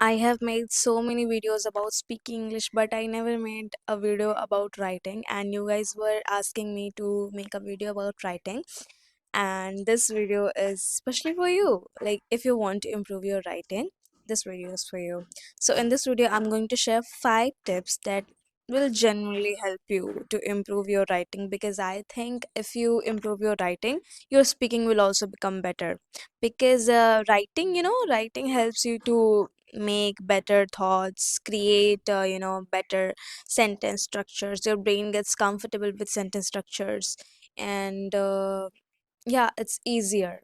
I have made so many videos about speaking English, but I never made a video about writing. And you guys were asking me to make a video about writing. And this video is especially for you. Like, if you want to improve your writing, this video is for you. So, in this video, I'm going to share 5 tips that will genuinely help you to improve your writing, because I think if you improve your writing, your speaking will also become better. Because writing helps you to make better thoughts, create better sentence structures. Your brain gets comfortable with sentence structures, and yeah, it's easier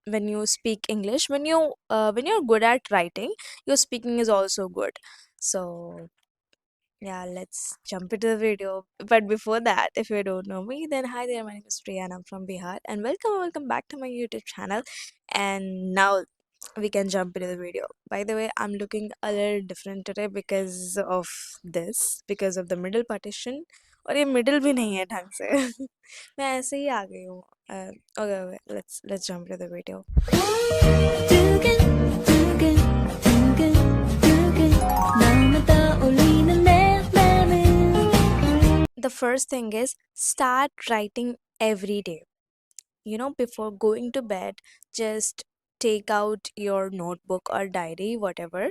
when you speak English. When you're good at writing, your speaking is also good. So yeah, let's jump into the video. But before that, if you don't know me, then hi there, my name is Priya and I'm from Bihar. And welcome back to my YouTube channel. And now we can jump into the video. By the way, I'm looking a little different today because of the middle partition. और ये middle भी नहीं है ढंग से मैं ऐसे ही आ गई हूँ okay, let's jump into the video. The first thing is start writing every day. Before going to bed, just take out your notebook or diary, whatever,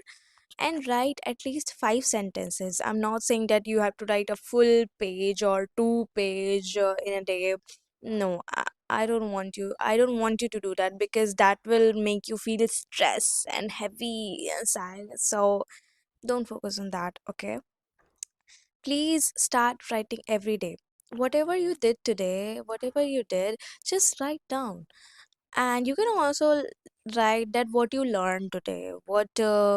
and write at least 5 sentences. I'm not saying that you have to write a full page or 2 page in a day. No, I don't want you. I don't want you to do that, because that will make you feel stress and heavy and sad. So don't focus on that, okay? Please start writing every day. Whatever you did today, whatever you did, just write down. And you can also write that what you learned today, what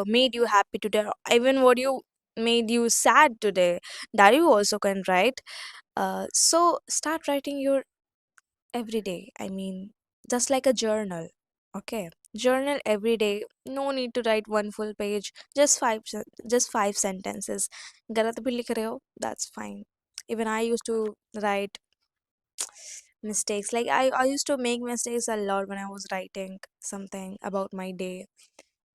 made you happy today, or even what you made you sad today. That you also can write. So start writing your every day. I mean, just like a journal. Okay, journal every day. No need to write one full page. Just 5 sentences. गलत भी लिख रहे हो, that's fine. Even I used to write mistakes. Like I used to make mistakes a lot when I was writing something about my day.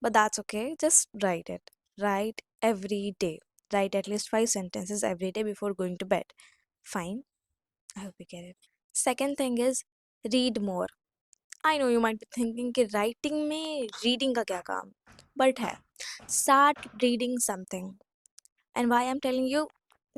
But that's okay. Just write it. Write every day. Write at least 5 sentences every day before going to bed. Fine. I hope you get it. Second thing is read more. I know you might be thinking कि writing में reading का क्या काम? But है. Start reading something. And why I'm telling you?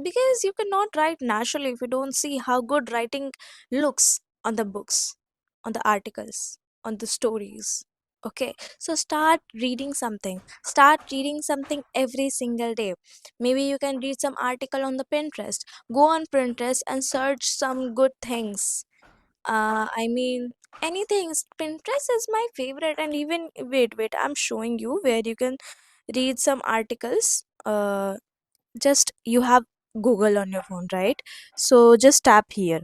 Because you cannot write naturally if you don't see how good writing looks on the books, on the articles, on the stories. Okay, so start reading something. Start reading something every single day. Maybe you can read some article on the Pinterest. Go on Pinterest and search some good things. I mean, anything. Pinterest is my favorite. And even wait, I'm showing you where you can read some articles. Just you have Google on your phone, right? So just tap here,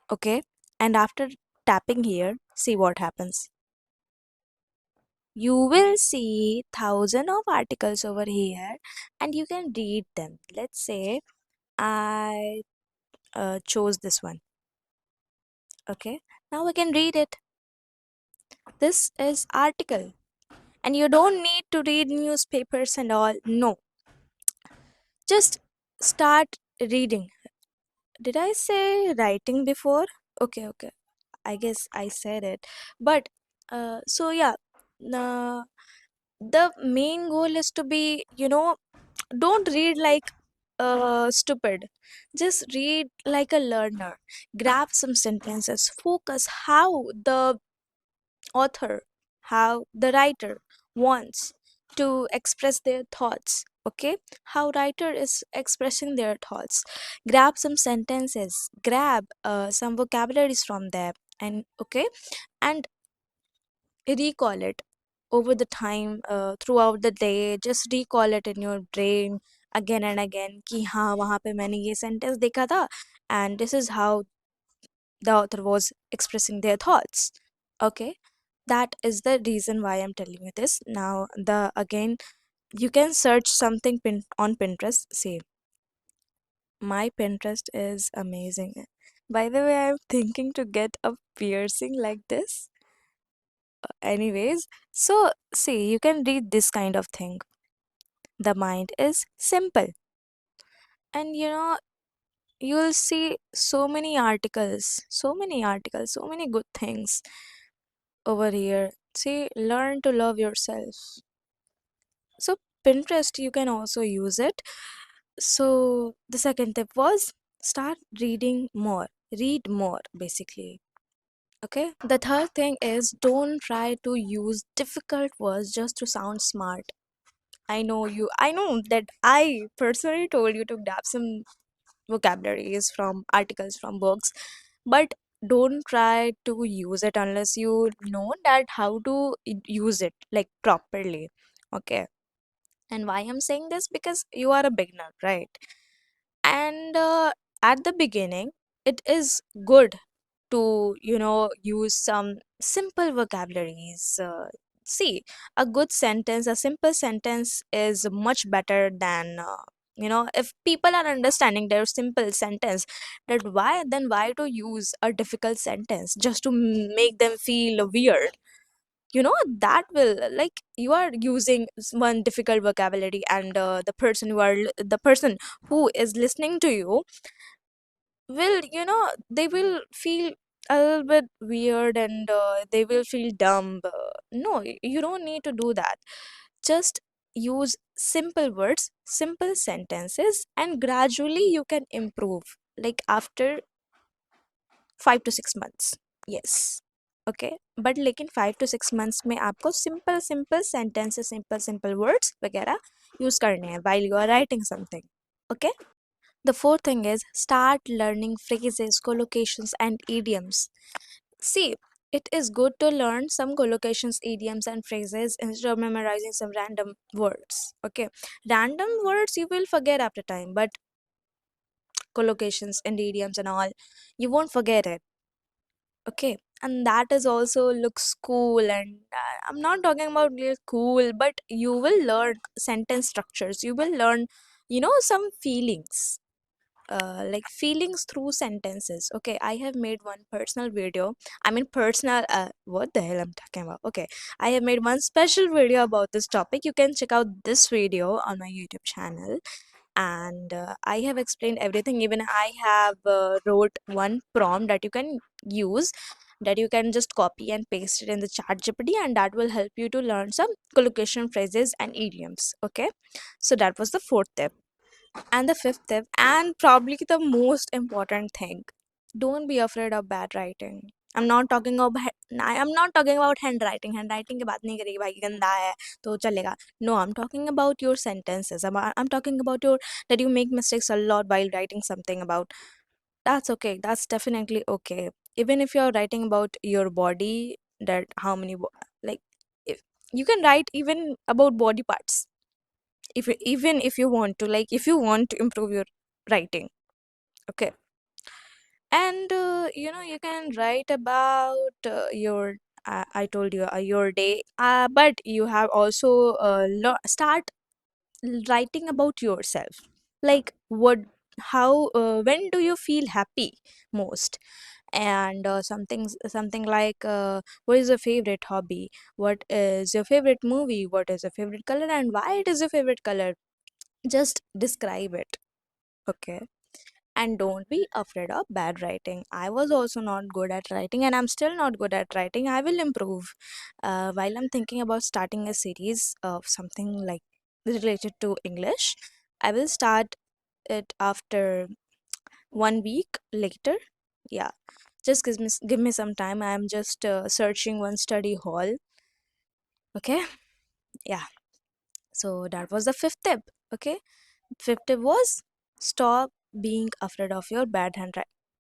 okay? And after tapping here, see what happens. You will see thousand of articles over here, and you can read them. Let's say I chose this one, okay? Now we can read it. This is article, and you don't need to read newspapers and all. No, just start reading. Did I say writing before? Okay. I guess I said it. But so yeah, uh, the main goal is to be, don't read like stupid. Just read like a learner. Grab some sentences. Focus how the author, how the writer wants to express their thoughts. Okay, how writer is expressing their thoughts. Grab some sentences, grab some vocabularies from there, and okay, and recall it over the time, throughout the day. Just recall it in your brain again and again कि हाँ वहाँ पे मैंने ये sentence देखा था, and this is how the author was expressing their thoughts. Okay, that is the reason why I'm telling you this. Now the again, you can search something on Pinterest. See, my Pinterest is amazing. By the way, I'm thinking to get a piercing like this. Anyways, so see, you can read this kind of thing. The mind is simple. And you'll see so many good things over here. See, learn to love yourself. So, Pinterest, you can also use it. So, the second tip was start reading more. Read more, basically. Okay. The third thing is don't try to use difficult words just to sound smart. I know that I personally told you to grab some vocabularies from articles from books, but don't try to use it unless you know that how to use it like properly. Okay. And why I'm saying this? Because you are a beginner, right? And at the beginning, it is good to use some simple vocabularies. See, a simple sentence is much better than if people are understanding their simple sentence, that why to use a difficult sentence just to make them feel weird. That will, like, you are using one difficult vocabulary, and the person who is listening to you will, they will feel a little bit weird, and they will feel dumb. No, you don't need to do that. Just use simple words, simple sentences, and gradually you can improve, like after 5 to 6 months. Yes. Okay, but लेकिन 5 to 6 months में आपको simple simple sentences, simple simple words वगैरह use करने हैं while you are writing something. Okay. The fourth thing is start learning phrases, collocations, and idioms. See, it is good to learn some collocations, idioms, and phrases instead of memorizing some random words. Okay, random words you will forget after time, but collocations and idioms and all, you won't forget it. Okay, and that is also looks cool. And I'm not talking about really cool, but you will learn sentence structures. You will learn, some feelings, like feelings through sentences. Okay, I have made one personal video. I mean, personal, what the hell I'm talking about? Okay, I have made one special video about this topic. You can check out this video on my YouTube channel. And I have explained everything. Even I have wrote one prompt that you can use, that you can just copy and paste it in the chat GPT, and that will help you to learn some collocation phrases and idioms. Okay, so that was the fourth tip. And the fifth tip, and probably the most important thing, don't be afraid of bad writing. I'm not talking about handwriting. Handwriting की बात नहीं करेगी भाई, गंदा है तो चलेगा. No, I'm talking about your sentences. I'm talking about your that you make mistakes a lot while writing something about. That's okay. That's definitely okay. Even if you're writing about your body, that how many like, if you can write even about body parts, even if you want to, like, if you want to improve your writing. Okay. And you can write about your I told you your day, but you have also start writing about yourself, like what how when do you feel happy most, and something like what is your favorite hobby, what is your favorite movie, what is your favorite color, and why it is your favorite color. Just describe it. Okay. And don't be afraid of bad writing. I was also not good at writing, and I'm still not good at writing. I will improve. While I'm thinking about starting a series of something like related to English, I will start it after 1 week later. Yeah, just give me some time. I'm just searching one study hall. Okay. Yeah. So that was the fifth tip. Okay. Fifth tip was stop being afraid of your bad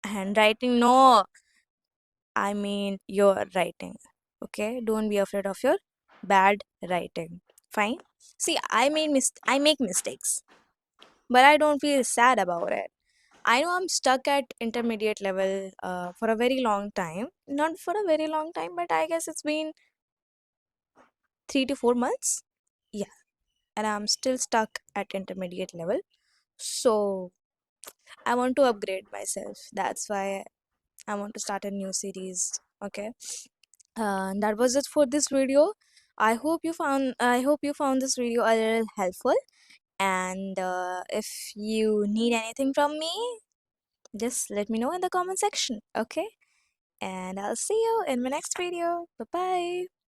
handwriting. No, I mean your writing. Okay, don't be afraid of your bad writing. Fine. See, I make mistakes, but I don't feel sad about it. I know I'm stuck at intermediate level for a very long time. Not for a very long time, but I guess it's been 3 to 4 months. Yeah, and I'm still stuck at intermediate level. So I want to upgrade myself. That's why I want to start a new series. Okay. That was it for this video. I hope you found this video a little helpful. And if you need anything from me, just let me know in the comment section. Okay, and I'll see you in my next video. Bye bye.